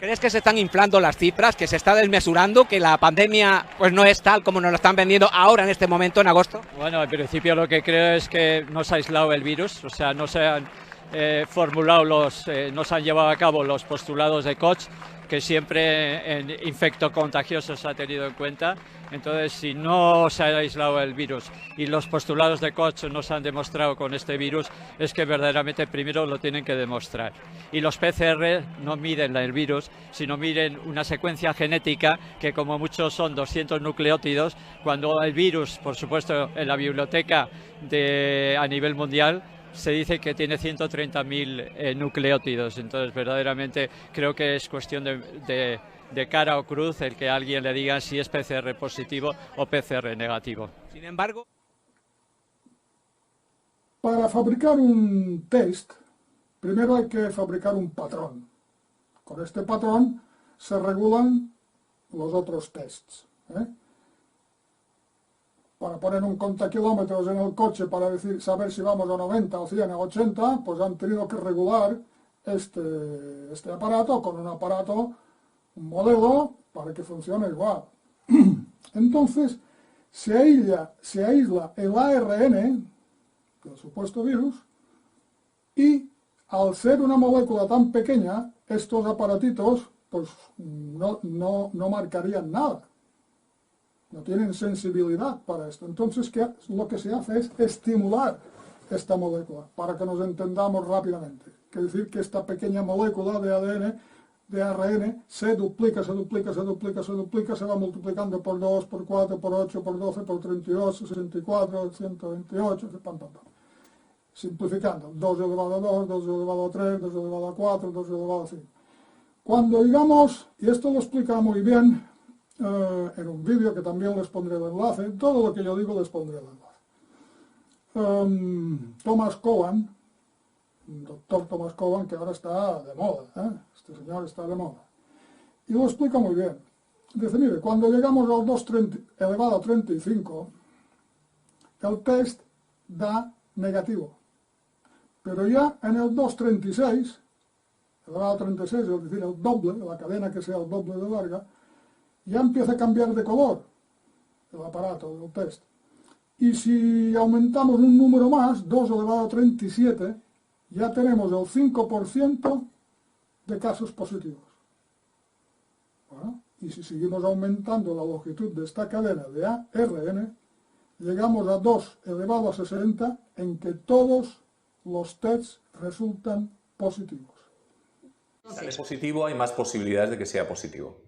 ¿Crees que se están inflando las cifras, que se está desmesurando, que la pandemia pues no es tal como nos lo están vendiendo ahora en este momento, en agosto? Bueno, en principio lo que creo es que no se ha aislado el virus, o sea, no se han formulado no se han llevado a cabo los postulados de Koch, que siempre en infectocontagiosos se ha tenido en cuenta. Entonces, si no se ha aislado el virus y los postulados de Koch no se han demostrado con este virus, es que verdaderamente primero lo tienen que demostrar. Y los PCR no miden el virus, sino miden una secuencia genética que como mucho son 200 nucleótidos, cuando el virus, por supuesto, en la biblioteca a nivel mundial, se dice que tiene 130.000 nucleótidos. Entonces, verdaderamente creo que es cuestión de cara o cruz el que alguien le diga si es PCR positivo o PCR negativo. Sin embargo, para fabricar un test, primero hay que fabricar un patrón. Con este patrón se regulan los otros tests, Para poner un contakilómetros en el coche para saber si vamos a 90 o 100 o 80, pues han tenido que regular este aparato con un modelo para que funcione igual. Entonces, se aísla el ARN del supuesto virus y al ser una molécula tan pequeña, estos aparatitos pues no marcarían nada. No tienen sensibilidad para esto. Entonces, lo que se hace es estimular esta molécula para que nos entendamos rápidamente. Quiere decir que esta pequeña molécula de ARN se duplica, se va multiplicando por 2, por 4, por 8, por 12, por 32, 64, 128, pam. Simplificando, 2 elevado a 2, 2 elevado a 3, 2 elevado a 4, 2 elevado a 5. Cuando digamos, y esto lo explica muy bien en un vídeo que también les pondré el enlace, todo lo que yo digo les pondré el enlace. Thomas Cowan, doctor Thomas Cowan, que ahora está de moda, este señor está de moda, y lo explica muy bien. Dice, mire, cuando llegamos al 2 elevado a 35, el test da negativo, pero ya en el 2,36, elevado a 36, es decir, el doble, la cadena que sea el doble de larga, ya empieza a cambiar de color el aparato del test. Y si aumentamos un número más, 2 elevado a 37, ya tenemos el 5% de casos positivos. Bueno, y si seguimos aumentando la longitud de esta cadena de ARN, llegamos a 2 elevado a 60, en que todos los tests resultan positivos. Si sale positivo, hay más posibilidades de que sea positivo.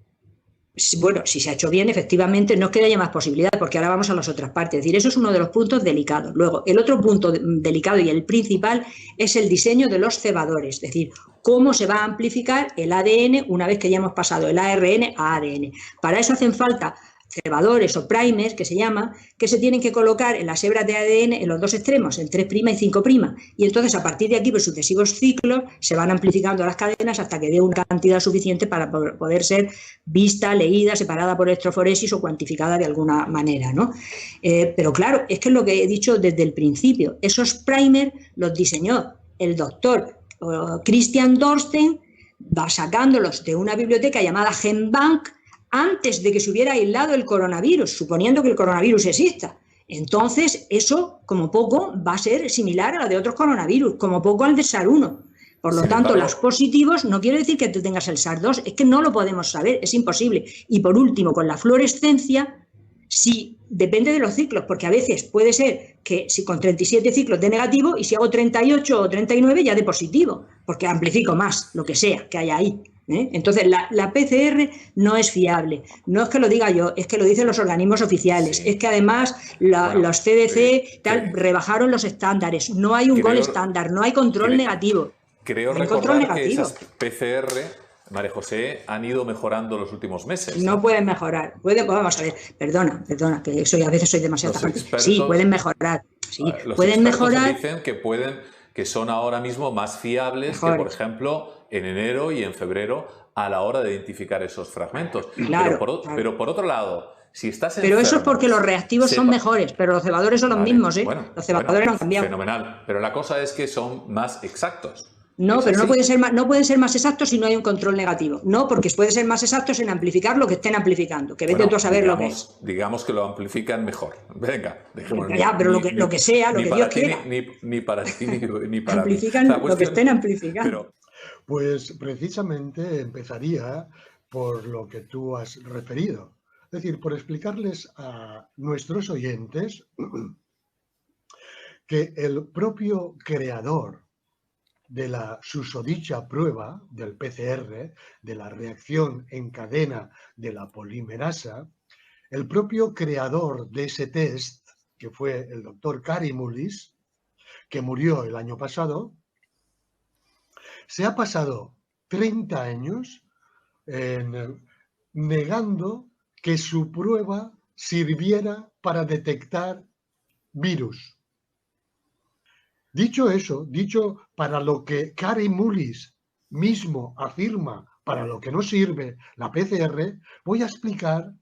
Bueno, si se ha hecho bien, efectivamente, no es que haya más posibilidades, porque ahora vamos a las otras partes. Es decir, eso es uno de los puntos delicados. Luego, el otro punto delicado y el principal es el diseño de los cebadores, es decir, cómo se va a amplificar el ADN una vez que ya hemos pasado el ARN a ADN. Para eso hacen falta cebadores o primers, que se llama, que se tienen que colocar en las hebras de ADN en los dos extremos, en 3' y 5', y entonces a partir de aquí, por sucesivos ciclos, se van amplificando las cadenas hasta que dé una cantidad suficiente para poder ser vista, leída, separada por electroforesis o cuantificada de alguna manera, ¿no? Pero claro, es que es lo que he dicho desde el principio, esos primers los diseñó el doctor Christian Dorsten, va sacándolos de una biblioteca llamada GenBank, antes de que se hubiera aislado el coronavirus, suponiendo que el coronavirus exista. Entonces, eso, como poco, va a ser similar a la de otros coronavirus, como poco al de SARS-1. Por lo tanto, los positivos no quiere decir que tú tengas el SARS-2, es que no lo podemos saber, es imposible. Y por último, con la fluorescencia, sí, depende de los ciclos, porque a veces puede ser que si con 37 ciclos de negativo y si hago 38 o 39 ya de positivo, porque amplifico más lo que sea que haya ahí. Entonces, la PCR no es fiable. No es que lo diga yo, es que lo dicen los organismos oficiales. Sí. Es que además los CDC rebajaron los estándares. No hay un gol estándar, no hay control negativo. Creo recordar que esas PCR, María José, han ido mejorando los últimos meses. No pueden mejorar. Vamos a ver, perdona, que a veces soy demasiado tajante. Sí, pueden mejorar. Sí, pueden mejorar. Dicen que son ahora mismo más fiables que, por ejemplo, en enero y en febrero a la hora de identificar esos fragmentos. Claro, pero por otro lado, si estás enfermo... Pero eso es porque los reactivos son mejores, pero los cebadores son los mismos, ¿eh? Los cebadores no han cambiado. Fenomenal. Pero la cosa es que son más exactos. No, pero no pueden ser más exactos si no hay un control negativo. No, porque pueden ser más exactos en amplificar lo que estén amplificando. Que vete tú a saber lo que es. Digamos que lo amplifican mejor. Venga. Ya, pero lo que sea, lo que Dios quiera. Ni para ti, ni para mí. Amplifican lo que estén amplificando. Pues precisamente empezaría por lo que tú has referido. Es decir, por explicarles a nuestros oyentes que el propio creador de la susodicha prueba del PCR, de la reacción en cadena de la polimerasa, el propio creador de ese test, que fue el doctor Kary-Mullis, que murió el año pasado, se ha pasado 30 años negando que su prueba sirviera para detectar virus. Dicho eso, dicho para lo que Kary-Mullis mismo afirma para lo que no sirve la PCR, voy a explicar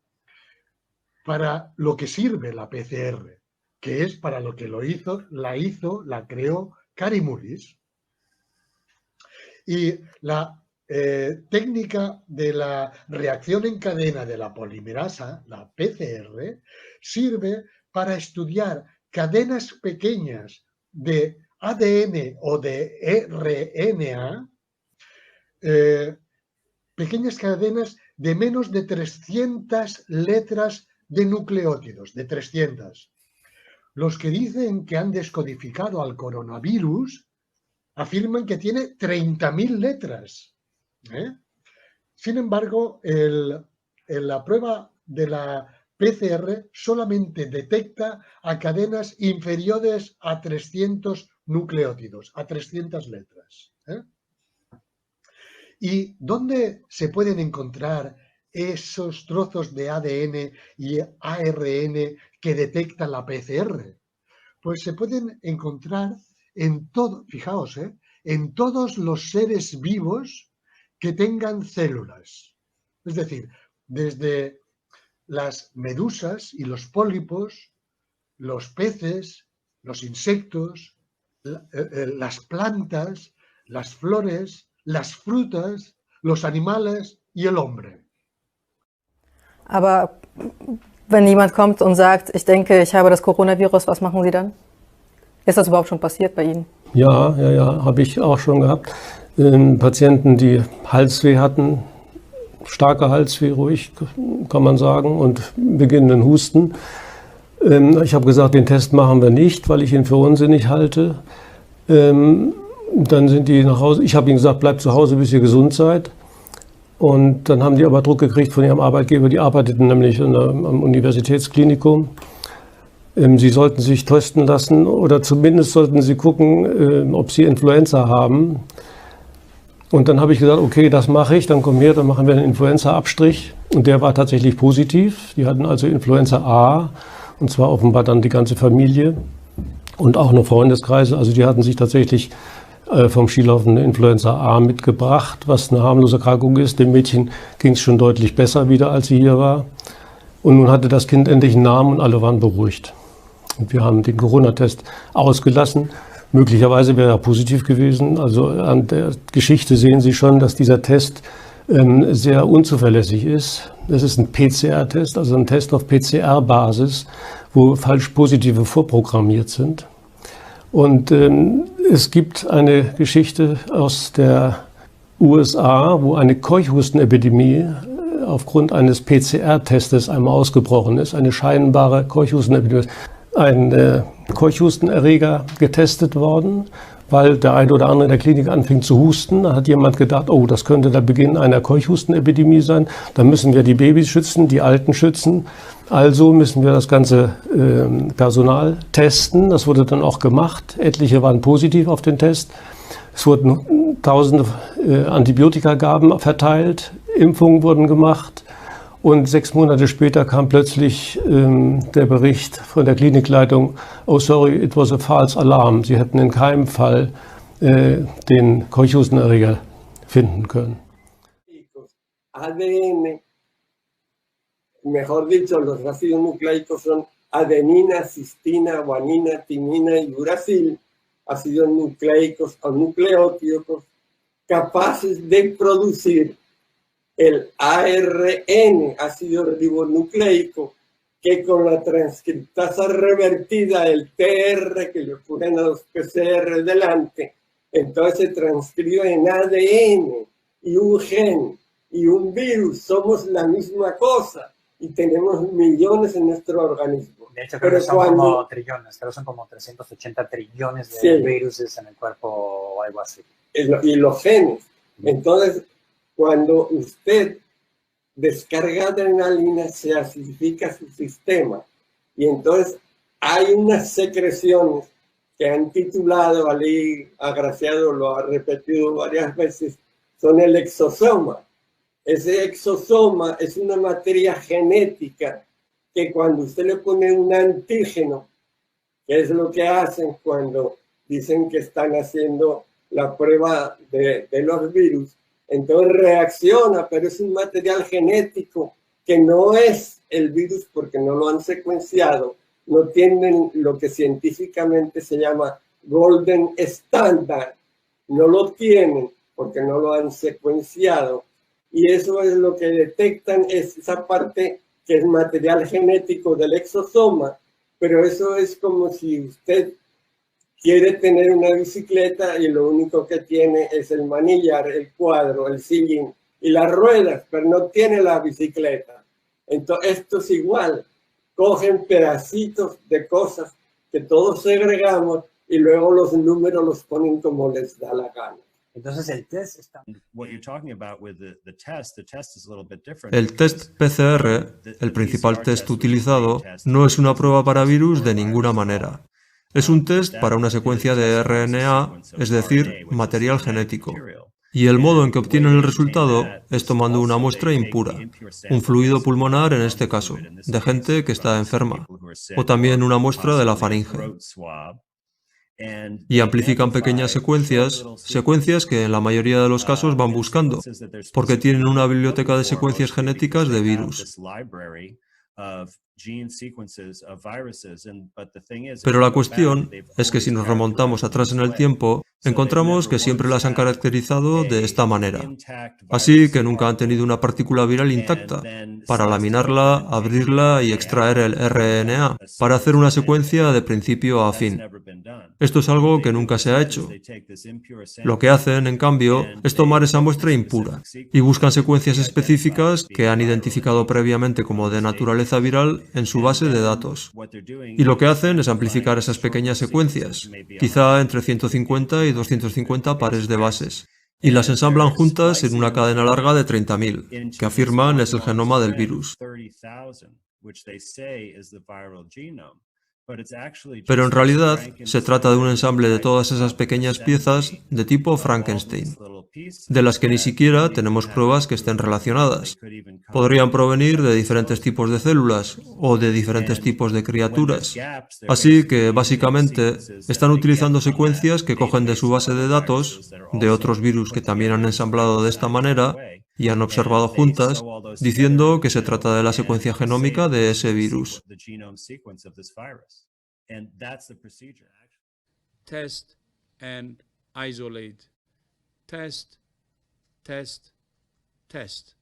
para lo que sirve la PCR, que es para lo que la creó Kary-Mullis. Y la técnica de la reacción en cadena de la polimerasa, la PCR, sirve para estudiar cadenas pequeñas de ADN o de RNA, pequeñas cadenas de menos de 300 letras de nucleótidos, de 300. Los que dicen que han descodificado al coronavirus afirman que tiene 30.000 letras. Sin embargo, la prueba de la PCR solamente detecta a cadenas inferiores a 300 nucleótidos, a 300 letras. ¿Y dónde se pueden encontrar esos trozos de ADN y ARN que detecta la PCR? Pues se pueden encontrar en todo, fijaos, en todos los seres vivos que tengan células. Es decir, desde las medusas y los pólipos, los peces, los insectos, las plantas, las flores, las frutas, los animales y el hombre. Aber wenn jemand kommt und sagt, ich denke, ich habe das Coronavirus, was machen Sie dann? Ist das überhaupt schon passiert bei Ihnen? Ja, habe ich auch schon gehabt. Patienten, die Halsweh hatten, starke Halsweh, ruhig, kann man sagen, und beginnenden Husten. Ich habe gesagt, den Test machen wir nicht, weil ich ihn für unsinnig halte. Dann sind die nach Hause. Ich habe ihnen gesagt, bleibt zu Hause, bis ihr gesund seid. Und dann haben die aber Druck gekriegt von ihrem Arbeitgeber. Die arbeiteten nämlich am Universitätsklinikum. Sie sollten sich testen lassen oder zumindest sollten sie gucken, ob sie Influenza haben. Und dann habe ich gesagt, okay, das mache ich, dann komm her, dann machen wir einen Influenza-Abstrich. Und der war tatsächlich positiv. Die hatten also Influenza A, und zwar offenbar dann die ganze Familie und auch noch Freundeskreise. Also die hatten sich tatsächlich vom Skilaufen eine Influenza A mitgebracht, was eine harmlose Erkrankung ist. Dem Mädchen ging es schon deutlich besser wieder, als sie hier war. Und nun hatte das Kind endlich einen Namen und alle waren beruhigt. Und wir haben den Corona-Test ausgelassen. Möglicherweise wäre er positiv gewesen. Also an der Geschichte sehen Sie schon, dass dieser Test sehr unzuverlässig ist. Das ist ein PCR-Test, also ein Test auf PCR-Basis, wo falsch Positive vorprogrammiert sind. Und es gibt eine Geschichte aus der USA, wo eine Keuchhustenepidemie aufgrund eines PCR-Testes einmal ausgebrochen ist, eine scheinbare Keuchhustenepidemie. Ein Keuchhustenerreger getestet worden, weil der eine oder andere in der Klinik anfing zu husten. Da hat jemand gedacht, oh, das könnte der Beginn einer Keuchhustenepidemie sein. Da müssen wir die Babys schützen, die Alten schützen. Also müssen wir das ganze Personal testen. Das wurde dann auch gemacht. Etliche waren positiv auf den Test. Es wurden tausende Antibiotikagaben verteilt. Impfungen wurden gemacht. Und 6 Monate später kam plötzlich der Bericht von der Klinikleitung, oh sorry, it was a false alarm. Sie hätten in keinem Fall den Keuchhustenerreger finden können. ADN, mejor dicho, los ácidos nucleicos son adenina, cistina, guanina, timina y uracil, ácidos nucleicos o nucleótidos capaces de producir el ARN, ácido ribonucleico, que con la transcriptasa revertida, el TR que le ponen a los PCR delante, entonces se transcribe en ADN, y un gen y un virus somos la misma cosa y tenemos millones en nuestro organismo. De hecho, creo que son como trillones, creo que son como 380 trillones de virus en el cuerpo o algo así. Y los genes. Entonces, cuando usted descarga adrenalina, se acidifica su sistema. Y entonces hay unas secreciones que han titulado, Ali Agraciado lo ha repetido varias veces, son el exosoma. Ese exosoma es una materia genética que cuando usted le pone un antígeno, que es lo que hacen cuando dicen que están haciendo la prueba de los virus, entonces reacciona, pero es un material genético que no es el virus porque no lo han secuenciado, no tienen lo que científicamente se llama golden standard, no lo tienen porque no lo han secuenciado, y eso es lo que detectan, es esa parte que es material genético del exosoma, pero eso es como si usted quiere tener una bicicleta y lo único que tiene es el manillar, el cuadro, el sillín y las ruedas, pero no tiene la bicicleta. Entonces esto es igual, cogen pedacitos de cosas que todos segregamos y luego los números los ponen como les da la gana. Entonces el test está... El test PCR, el principal test utilizado, no es una prueba para virus de ninguna manera. Es un test para una secuencia de RNA, es decir, material genético. Y el modo en que obtienen el resultado es tomando una muestra impura, un fluido pulmonar en este caso, de gente que está enferma, o también una muestra de la faringe. Y amplifican pequeñas secuencias que en la mayoría de los casos van buscando, porque tienen una biblioteca de secuencias genéticas de virus. Pero la cuestión es que si nos remontamos atrás en el tiempo, encontramos que siempre las han caracterizado de esta manera. Así que nunca han tenido una partícula viral intacta, para laminarla, abrirla y extraer el RNA, para hacer una secuencia de principio a fin. Esto es algo que nunca se ha hecho. Lo que hacen, en cambio, es tomar esa muestra impura y buscan secuencias específicas que han identificado previamente como de naturaleza viral en su base de datos. Y lo que hacen es amplificar esas pequeñas secuencias, quizá entre 150 y 250 pares de bases, y las ensamblan juntas en una cadena larga de 30.000, que afirman es el genoma del virus. Pero en realidad se trata de un ensamble de todas esas pequeñas piezas de tipo Frankenstein, de las que ni siquiera tenemos pruebas que estén relacionadas. Podrían provenir de diferentes tipos de células o de diferentes tipos de criaturas. Así que, básicamente, están utilizando secuencias que cogen de su base de datos, de otros virus que también han ensamblado de esta manera, y han observado juntas, diciendo que se trata de la secuencia genómica de ese virus. Test and isolate. Test, test, test.